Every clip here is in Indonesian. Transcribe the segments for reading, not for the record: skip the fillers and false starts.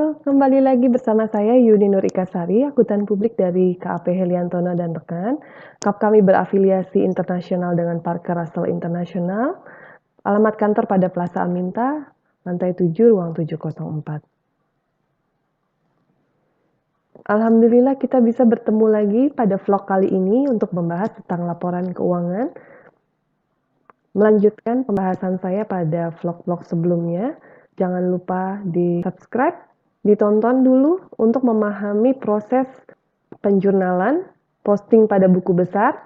Halo, kembali lagi bersama saya Yuni Nur Ikasari, akuntan publik dari KAP Heliantono dan rekan. Kami berafiliasi internasional dengan Parker Russell International. Alamat kantor pada Plaza Aminta, lantai 7, ruang 704. Alhamdulillah kita bisa bertemu lagi pada vlog kali ini untuk membahas tentang laporan keuangan. Melanjutkan pembahasan saya pada vlog-vlog sebelumnya. Jangan lupa di-subscribe, ditonton dulu untuk memahami proses penjurnalan, posting pada buku besar,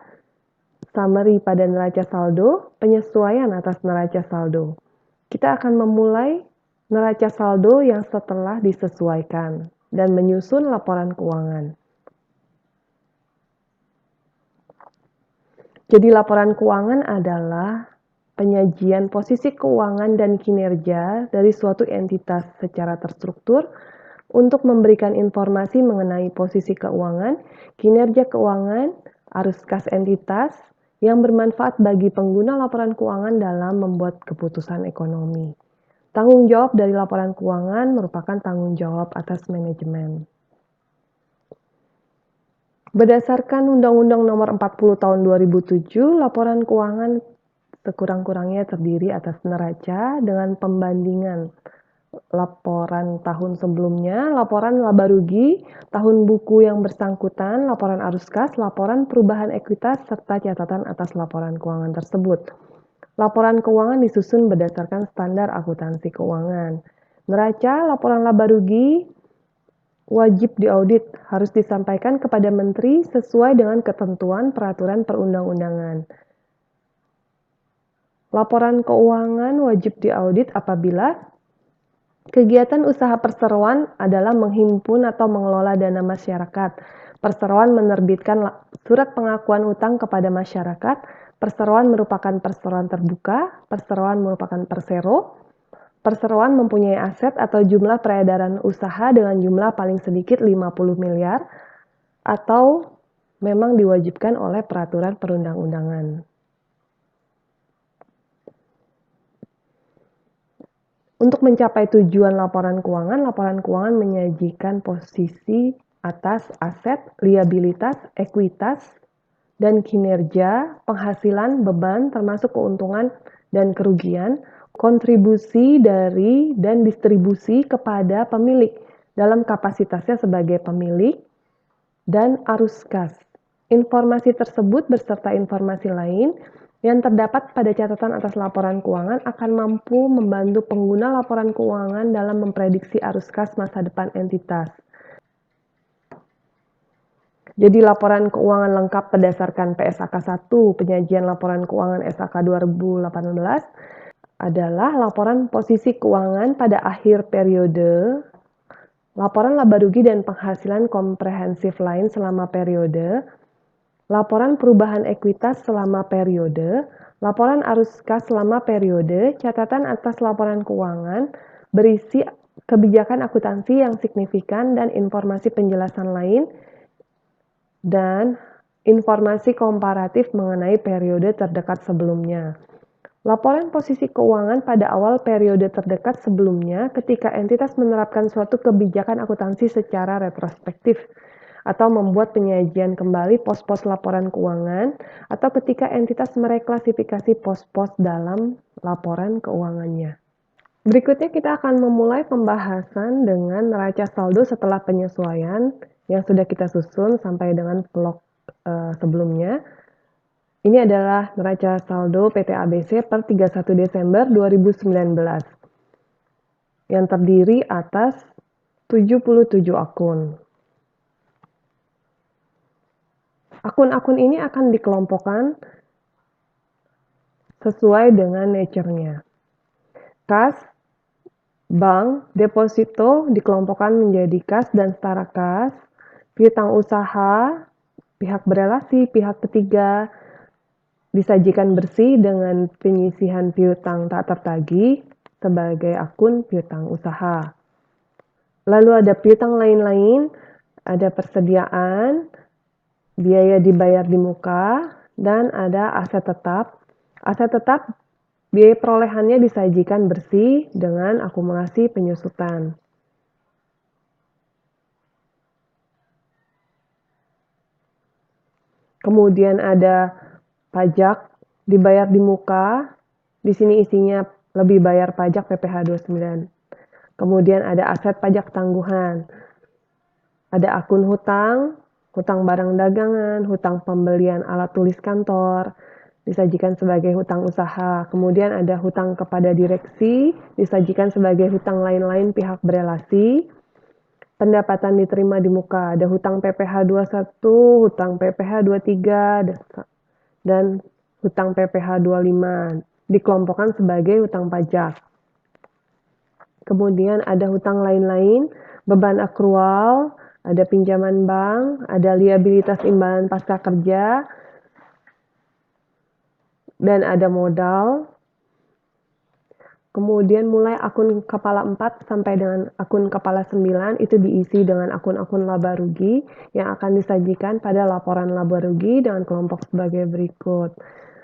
summary pada neraca saldo, penyesuaian atas neraca saldo. Kita akan memulai neraca saldo yang setelah disesuaikan dan menyusun laporan keuangan. Jadi laporan keuangan adalah penyajian posisi keuangan dan kinerja dari suatu entitas secara terstruktur untuk memberikan informasi mengenai posisi keuangan, kinerja keuangan, arus kas entitas yang bermanfaat bagi pengguna laporan keuangan dalam membuat keputusan ekonomi. Tanggung jawab dari laporan keuangan merupakan tanggung jawab atas manajemen. Berdasarkan Undang-Undang Nomor 40 Tahun 2007, laporan keuangan sekurang-kurangnya terdiri atas neraca dengan pembandingan laporan tahun sebelumnya, laporan laba rugi, tahun buku yang bersangkutan, laporan arus kas, laporan perubahan ekuitas, serta catatan atas laporan keuangan tersebut. Laporan keuangan disusun berdasarkan standar akuntansi keuangan. Neraca, laporan laba rugi, wajib diaudit, harus disampaikan kepada Menteri sesuai dengan ketentuan peraturan perundang-undangan. Laporan keuangan wajib diaudit apabila kegiatan usaha perseroan adalah menghimpun atau mengelola dana masyarakat. Perseroan menerbitkan surat pengakuan utang kepada masyarakat. Perseroan merupakan perseroan terbuka. Perseroan merupakan persero. Perseroan mempunyai aset atau jumlah peredaran usaha dengan jumlah paling sedikit 50 miliar atau memang diwajibkan oleh peraturan perundang-undangan. Untuk mencapai tujuan laporan keuangan menyajikan posisi atas aset, liabilitas, ekuitas, dan kinerja, penghasilan, beban, termasuk keuntungan dan kerugian, kontribusi dari dan distribusi kepada pemilik dalam kapasitasnya sebagai pemilik, dan arus kas. Informasi tersebut beserta informasi lain yang terdapat pada catatan atas laporan keuangan akan mampu membantu pengguna laporan keuangan dalam memprediksi arus kas masa depan entitas. Jadi laporan keuangan lengkap berdasarkan PSAK 1, penyajian laporan keuangan SAK 2018, adalah laporan posisi keuangan pada akhir periode, laporan laba rugi dan penghasilan komprehensif lain selama periode, laporan perubahan ekuitas selama periode, laporan arus kas selama periode, catatan atas laporan keuangan, berisi kebijakan akuntansi yang signifikan dan informasi penjelasan lain, dan informasi komparatif mengenai periode terdekat sebelumnya. Laporan posisi keuangan pada awal periode terdekat sebelumnya ketika entitas menerapkan suatu kebijakan akuntansi secara retrospektif, atau membuat penyajian kembali pos-pos laporan keuangan, atau ketika entitas mereklasifikasi pos-pos dalam laporan keuangannya. Berikutnya kita akan memulai pembahasan dengan neraca saldo setelah penyesuaian yang sudah kita susun sampai dengan vlog sebelumnya. Ini adalah neraca saldo PT ABC per 31 Desember 2019 yang terdiri atas 77 akun. Akun-akun ini akan dikelompokkan sesuai dengan nature-nya. Kas, bank, deposito dikelompokkan menjadi kas dan setara kas, piutang usaha, pihak berelasi, pihak ketiga, disajikan bersih dengan penyisihan piutang tak tertagih sebagai akun piutang usaha. Lalu ada piutang lain-lain, ada persediaan, biaya dibayar di muka, dan ada aset tetap. Aset tetap, biaya perolehannya disajikan bersih dengan akumulasi penyusutan. Kemudian ada pajak dibayar di muka, di sini isinya lebih bayar pajak PPh 29. Kemudian ada aset pajak tangguhan, ada akun hutang, hutang barang dagangan, hutang pembelian alat tulis kantor, disajikan sebagai hutang usaha. Kemudian ada hutang kepada direksi, disajikan sebagai hutang lain-lain pihak berelasi. Pendapatan diterima di muka, ada hutang PPh 21, hutang PPh 23, dan hutang PPh 25, dikelompokkan sebagai hutang pajak. Kemudian ada hutang lain-lain, beban akrual, ada pinjaman bank, ada liabilitas imbalan pasca kerja, dan ada modal. Kemudian mulai akun kepala 4 sampai dengan akun kepala 9 itu diisi dengan akun-akun laba rugi yang akan disajikan pada laporan laba rugi dengan kelompok sebagai berikut.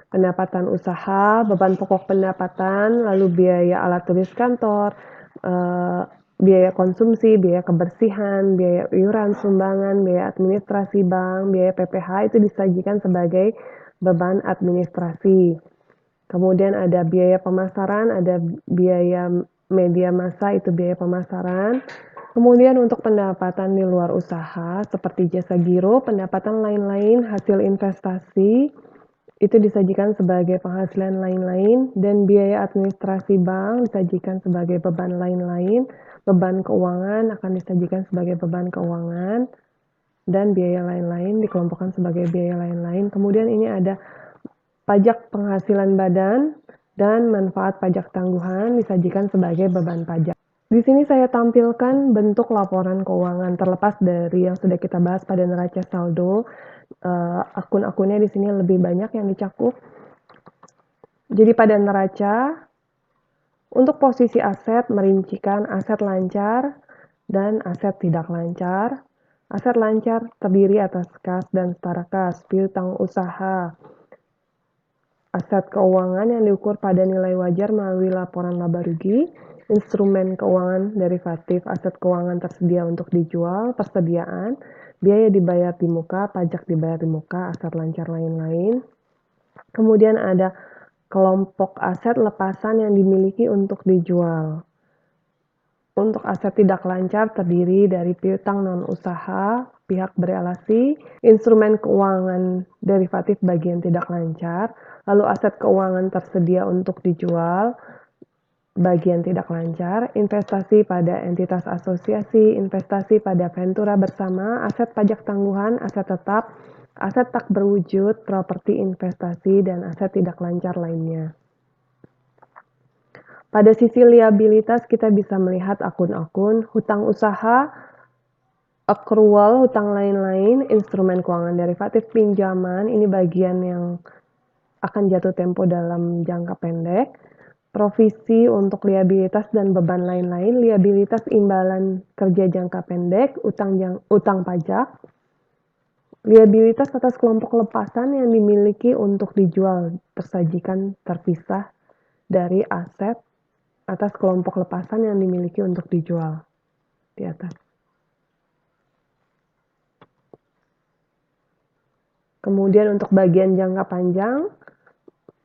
Pendapatan usaha, beban pokok pendapatan, lalu biaya alat tulis kantor, biaya konsumsi, biaya kebersihan, biaya iuran sumbangan, biaya administrasi bank, biaya PPh itu disajikan sebagai beban administrasi. Kemudian ada biaya pemasaran, ada biaya media massa, itu biaya pemasaran. Kemudian untuk pendapatan di luar usaha, seperti jasa giro, pendapatan lain-lain, hasil investasi, itu disajikan sebagai penghasilan lain-lain, dan biaya administrasi bank disajikan sebagai beban lain-lain, beban keuangan akan disajikan sebagai beban keuangan, dan biaya lain-lain dikelompokkan sebagai biaya lain-lain. Kemudian ini ada pajak penghasilan badan dan manfaat pajak tangguhan disajikan sebagai beban pajak. Di sini saya tampilkan bentuk laporan keuangan terlepas dari yang sudah kita bahas pada neraca saldo. Akun-akunnya di sini lebih banyak yang dicakup. Jadi pada neraca, untuk posisi aset merincikan aset lancar dan aset tidak lancar. Aset lancar terdiri atas kas dan setara kas, piutang usaha, aset keuangan yang diukur pada nilai wajar melalui laporan laba rugi, instrumen keuangan derivatif, aset keuangan tersedia untuk dijual, persediaan, biaya dibayar di muka, pajak dibayar di muka, aset lancar lain-lain. Kemudian ada kelompok aset lepasan yang dimiliki untuk dijual. Untuk aset tidak lancar terdiri dari piutang non-usaha, pihak berelasi, instrumen keuangan derivatif bagian tidak lancar, lalu aset keuangan tersedia untuk dijual, bagian tidak lancar, investasi pada entitas asosiasi, investasi pada ventura bersama, aset pajak tangguhan, aset tetap, aset tak berwujud, properti investasi, dan aset tidak lancar lainnya. Pada sisi liabilitas kita bisa melihat akun-akun, hutang usaha, accrual, hutang lain-lain, instrumen keuangan derivatif, pinjaman, ini bagian yang akan jatuh tempo dalam jangka pendek, provisi untuk liabilitas dan beban lain-lain, liabilitas imbalan kerja jangka pendek, utang pajak, liabilitas atas kelompok lepasan yang dimiliki untuk dijual tersajikan terpisah dari aset atas kelompok lepasan yang dimiliki untuk dijual di atas. Kemudian untuk bagian jangka panjang,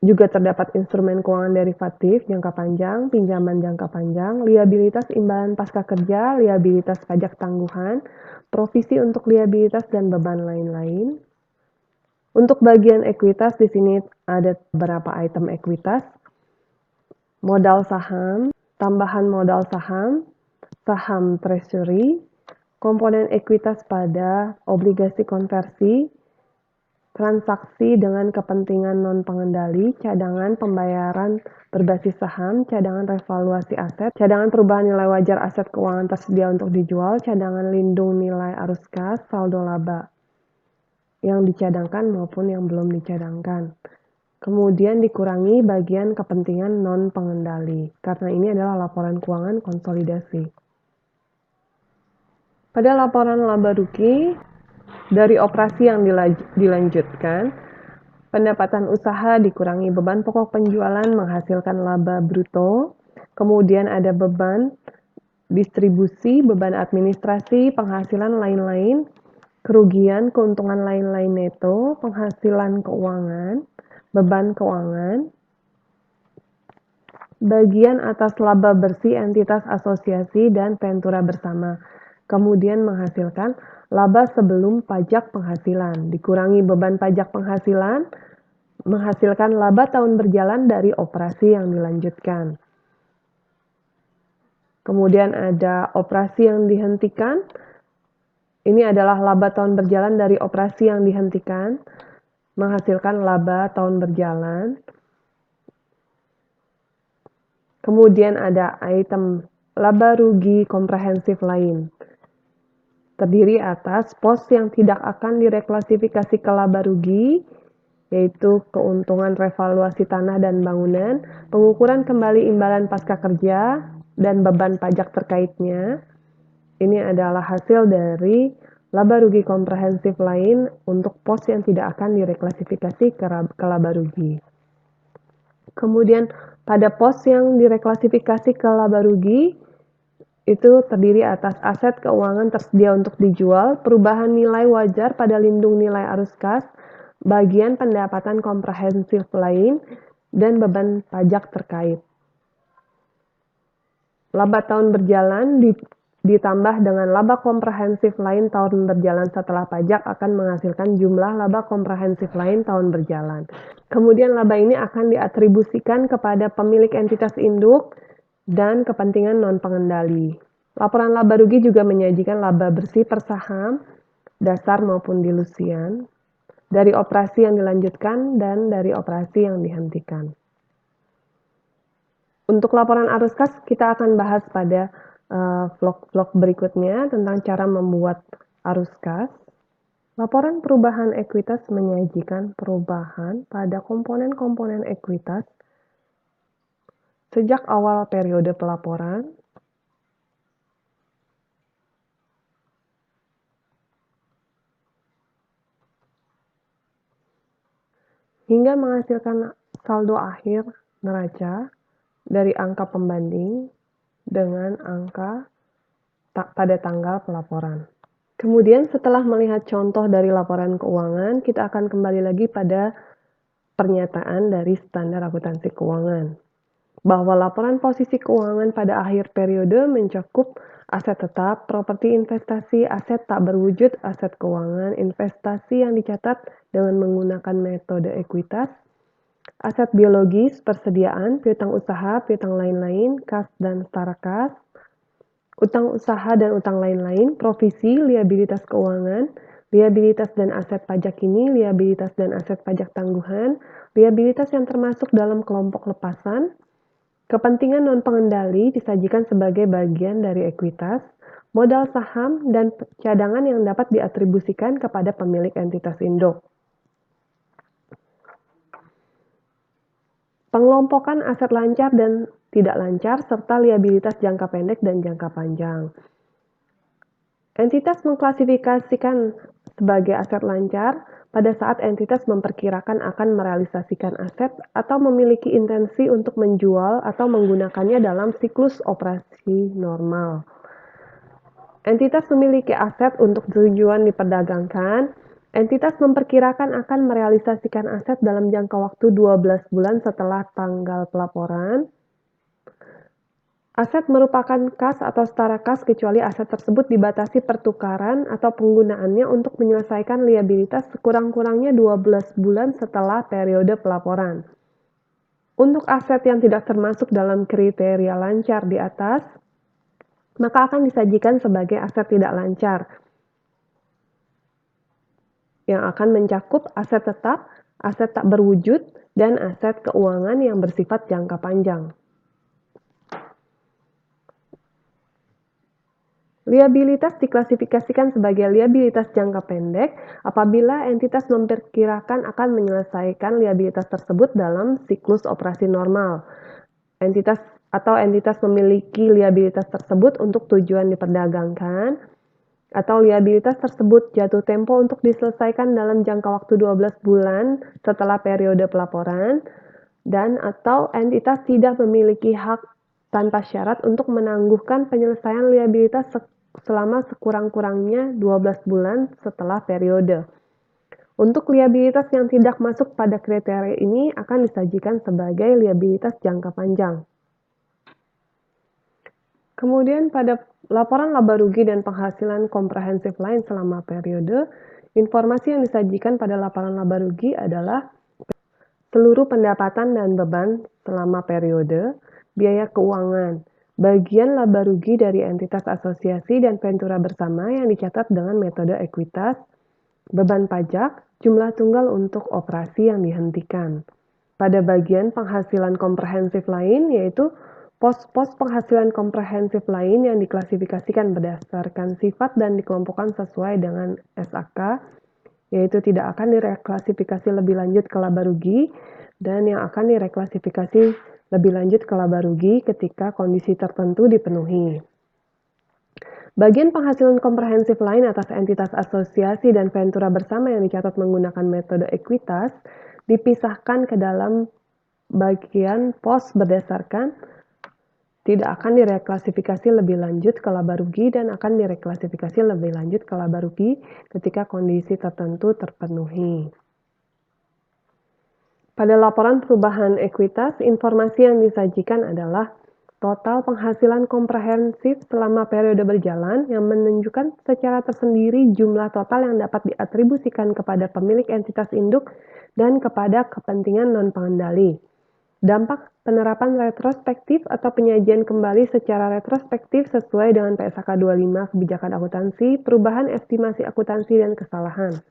juga terdapat instrumen keuangan derivatif jangka panjang, pinjaman jangka panjang, liabilitas imbalan pasca kerja, liabilitas pajak tangguhan, provisi untuk liabilitas dan beban lain-lain. Untuk bagian ekuitas di sini ada beberapa item ekuitas. Modal saham, tambahan modal saham, saham treasury, komponen ekuitas pada obligasi konversi, transaksi dengan kepentingan non-pengendali, cadangan pembayaran berbasis saham, cadangan revaluasi aset, cadangan perubahan nilai wajar aset keuangan tersedia untuk dijual, cadangan lindung nilai arus kas, saldo laba yang dicadangkan maupun yang belum dicadangkan. Kemudian dikurangi bagian kepentingan non-pengendali, karena ini adalah laporan keuangan konsolidasi. Pada laporan laba rugi, dari operasi yang dilanjutkan, pendapatan usaha dikurangi beban pokok penjualan menghasilkan laba bruto, kemudian ada beban distribusi, beban administrasi, penghasilan lain-lain, kerugian, keuntungan lain-lain neto, penghasilan keuangan, beban keuangan, bagian atas laba bersih entitas asosiasi dan ventura bersama, kemudian menghasilkan laba sebelum pajak penghasilan, dikurangi beban pajak penghasilan, menghasilkan laba tahun berjalan dari operasi yang dilanjutkan. Kemudian ada operasi yang dihentikan. Ini adalah laba tahun berjalan dari operasi yang dihentikan, menghasilkan laba tahun berjalan. Kemudian ada item laba rugi komprehensif lain. Terdiri atas pos yang tidak akan direklasifikasi ke laba rugi, yaitu keuntungan revaluasi tanah dan bangunan, pengukuran kembali imbalan pasca kerja, dan beban pajak terkaitnya. Ini adalah hasil dari laba rugi komprehensif lain untuk pos yang tidak akan direklasifikasi ke laba rugi. Kemudian pada pos yang direklasifikasi ke laba rugi, itu terdiri atas aset keuangan tersedia untuk dijual, perubahan nilai wajar pada lindung nilai arus kas, bagian pendapatan komprehensif lain, dan beban pajak terkait. Laba tahun berjalan ditambah dengan laba komprehensif lain tahun berjalan setelah pajak akan menghasilkan jumlah laba komprehensif lain tahun berjalan. Kemudian laba ini akan diatribusikan kepada pemilik entitas induk dan kepentingan non-pengendali. Laporan laba rugi juga menyajikan laba bersih per saham, dasar maupun dilusian, dari operasi yang dilanjutkan dan dari operasi yang dihentikan. Untuk laporan arus kas, kita akan bahas pada vlog-vlog berikutnya tentang cara membuat arus kas. Laporan perubahan ekuitas menyajikan perubahan pada komponen-komponen ekuitas sejak awal periode pelaporan hingga menghasilkan saldo akhir neraca dari angka pembanding dengan angka pada tanggal pelaporan. Kemudian setelah melihat contoh dari laporan keuangan, kita akan kembali lagi pada pernyataan dari standar akuntansi keuangan, bahwa laporan posisi keuangan pada akhir periode mencakup aset tetap, properti investasi, aset tak berwujud, aset keuangan, investasi yang dicatat dengan menggunakan metode ekuitas, aset biologis, persediaan, piutang usaha, piutang lain-lain, kas dan setara kas, utang usaha dan utang lain-lain, provisi, liabilitas keuangan, liabilitas dan aset pajak ini, liabilitas dan aset pajak tangguhan, liabilitas yang termasuk dalam kelompok lepasan, kepentingan non-pengendali disajikan sebagai bagian dari ekuitas, modal saham, dan cadangan yang dapat diatribusikan kepada pemilik entitas induk. Pengelompokan aset lancar dan tidak lancar, serta liabilitas jangka pendek dan jangka panjang. Entitas mengklasifikasikan sebagai aset lancar pada saat entitas memperkirakan akan merealisasikan aset atau memiliki intensi untuk menjual atau menggunakannya dalam siklus operasi normal. Entitas memiliki aset untuk tujuan diperdagangkan. Entitas memperkirakan akan merealisasikan aset dalam jangka waktu 12 bulan setelah tanggal pelaporan. Aset merupakan kas atau setara kas kecuali aset tersebut dibatasi pertukaran atau penggunaannya untuk menyelesaikan liabilitas sekurang-kurangnya 12 bulan setelah periode pelaporan. Untuk aset yang tidak termasuk dalam kriteria lancar di atas, maka akan disajikan sebagai aset tidak lancar, yang akan mencakup aset tetap, aset tak berwujud, dan aset keuangan yang bersifat jangka panjang. Liabilitas diklasifikasikan sebagai liabilitas jangka pendek apabila entitas memperkirakan akan menyelesaikan liabilitas tersebut dalam siklus operasi normal. Entitas memiliki liabilitas tersebut untuk tujuan diperdagangkan, atau liabilitas tersebut jatuh tempo untuk diselesaikan dalam jangka waktu 12 bulan setelah periode pelaporan, dan atau entitas tidak memiliki hak tanpa syarat untuk menangguhkan penyelesaian liabilitas selama sekurang-kurangnya 12 bulan setelah periode. Untuk liabilitas yang tidak masuk pada kriteria ini akan disajikan sebagai liabilitas jangka panjang. Kemudian pada laporan laba rugi dan penghasilan komprehensif lain selama periode, informasi yang disajikan pada laporan laba rugi adalah seluruh pendapatan dan beban selama periode, biaya keuangan, bagian laba rugi dari entitas asosiasi dan ventura bersama yang dicatat dengan metode ekuitas, beban pajak, jumlah tunggal untuk operasi yang dihentikan. Pada bagian penghasilan komprehensif lain, yaitu pos-pos penghasilan komprehensif lain yang diklasifikasikan berdasarkan sifat dan dikelompokkan sesuai dengan SAK, yaitu tidak akan direklasifikasi lebih lanjut ke laba rugi, dan yang akan direklasifikasi lebih lanjut ke laba rugi ketika kondisi tertentu dipenuhi. Bagian penghasilan komprehensif lain atas entitas asosiasi dan ventura bersama yang dicatat menggunakan metode ekuitas dipisahkan ke dalam bagian pos berdasarkan tidak akan direklasifikasi lebih lanjut ke laba rugi dan akan direklasifikasi lebih lanjut ke laba rugi ketika kondisi tertentu terpenuhi. Pada laporan perubahan ekuitas, informasi yang disajikan adalah total penghasilan komprehensif selama periode berjalan yang menunjukkan secara tersendiri jumlah total yang dapat diatribusikan kepada pemilik entitas induk dan kepada kepentingan non-pengendali. Dampak penerapan retrospektif atau penyajian kembali secara retrospektif sesuai dengan PSAK 25 kebijakan akuntansi, perubahan estimasi akuntansi dan kesalahan.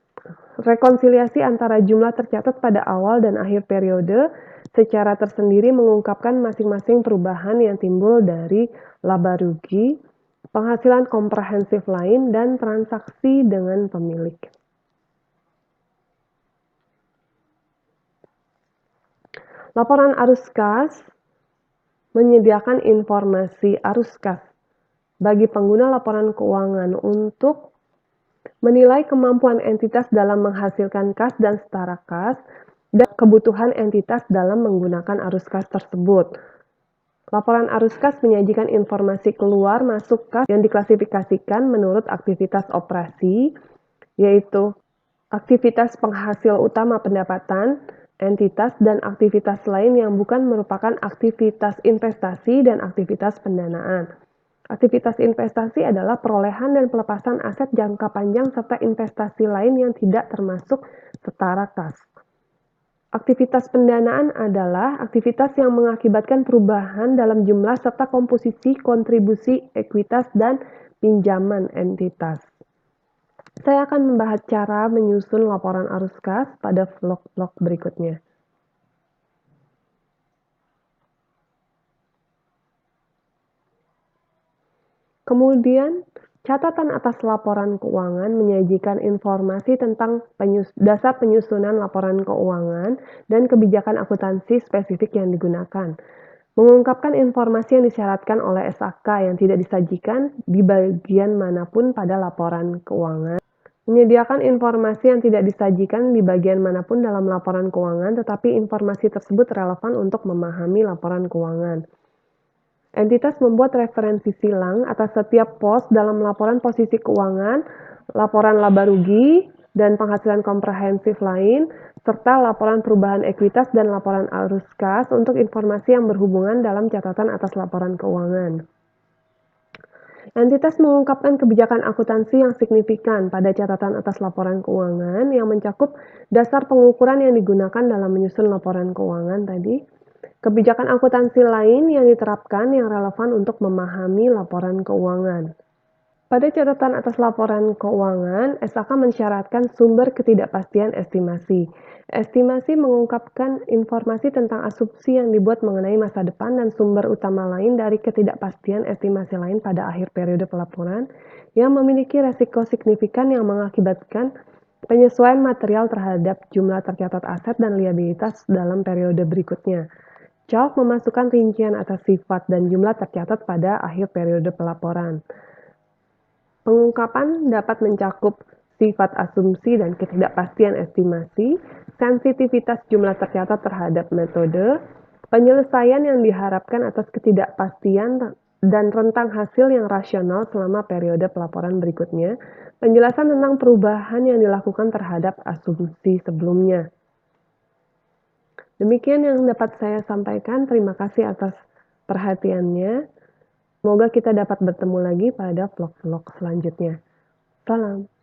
Rekonsiliasi antara jumlah tercatat pada awal dan akhir periode secara tersendiri mengungkapkan masing-masing perubahan yang timbul dari laba rugi, penghasilan komprehensif lain, dan transaksi dengan pemilik. Laporan arus kas menyediakan informasi arus kas bagi pengguna laporan keuangan untuk menilai kemampuan entitas dalam menghasilkan kas dan setara kas dan kebutuhan entitas dalam menggunakan arus kas tersebut. Laporan arus kas menyajikan informasi keluar masuk kas yang diklasifikasikan menurut aktivitas operasi, yaitu aktivitas penghasil utama pendapatan, entitas, dan aktivitas lain yang bukan merupakan aktivitas investasi dan aktivitas pendanaan. Aktivitas investasi adalah perolehan dan pelepasan aset jangka panjang serta investasi lain yang tidak termasuk setara kas. Aktivitas pendanaan adalah aktivitas yang mengakibatkan perubahan dalam jumlah serta komposisi kontribusi ekuitas dan pinjaman entitas. Saya akan membahas cara menyusun laporan arus kas pada vlog-vlog berikutnya. Kemudian, catatan atas laporan keuangan menyajikan informasi tentang dasar penyusunan laporan keuangan dan kebijakan akuntansi spesifik yang digunakan. Mengungkapkan informasi yang disyaratkan oleh SAK yang tidak disajikan di bagian manapun pada laporan keuangan. Menyediakan informasi yang tidak disajikan di bagian manapun dalam laporan keuangan, tetapi informasi tersebut relevan untuk memahami laporan keuangan. Entitas membuat referensi silang atas setiap pos dalam laporan posisi keuangan, laporan laba rugi, dan penghasilan komprehensif lain, serta laporan perubahan ekuitas dan laporan arus kas untuk informasi yang berhubungan dalam catatan atas laporan keuangan. Entitas mengungkapkan kebijakan akuntansi yang signifikan pada catatan atas laporan keuangan yang mencakup dasar pengukuran yang digunakan dalam menyusun laporan keuangan tadi, kebijakan akuntansi lain yang diterapkan yang relevan untuk memahami laporan keuangan. Pada catatan atas laporan keuangan, SAK mensyaratkan sumber ketidakpastian estimasi. Estimasi mengungkapkan informasi tentang asumsi yang dibuat mengenai masa depan dan sumber utama lain dari ketidakpastian estimasi lain pada akhir periode pelaporan yang memiliki resiko signifikan yang mengakibatkan penyesuaian material terhadap jumlah tercatat aset dan liabilitas dalam periode berikutnya. CALK memasukkan rincian atas sifat dan jumlah tercatat pada akhir periode pelaporan. Pengungkapan dapat mencakup sifat asumsi dan ketidakpastian estimasi, sensitivitas jumlah tercatat terhadap metode, penyelesaian yang diharapkan atas ketidakpastian dan rentang hasil yang rasional selama periode pelaporan berikutnya, penjelasan tentang perubahan yang dilakukan terhadap asumsi sebelumnya. Demikian yang dapat saya sampaikan. Terima kasih atas perhatiannya. Semoga kita dapat bertemu lagi pada vlog-vlog selanjutnya. Salam.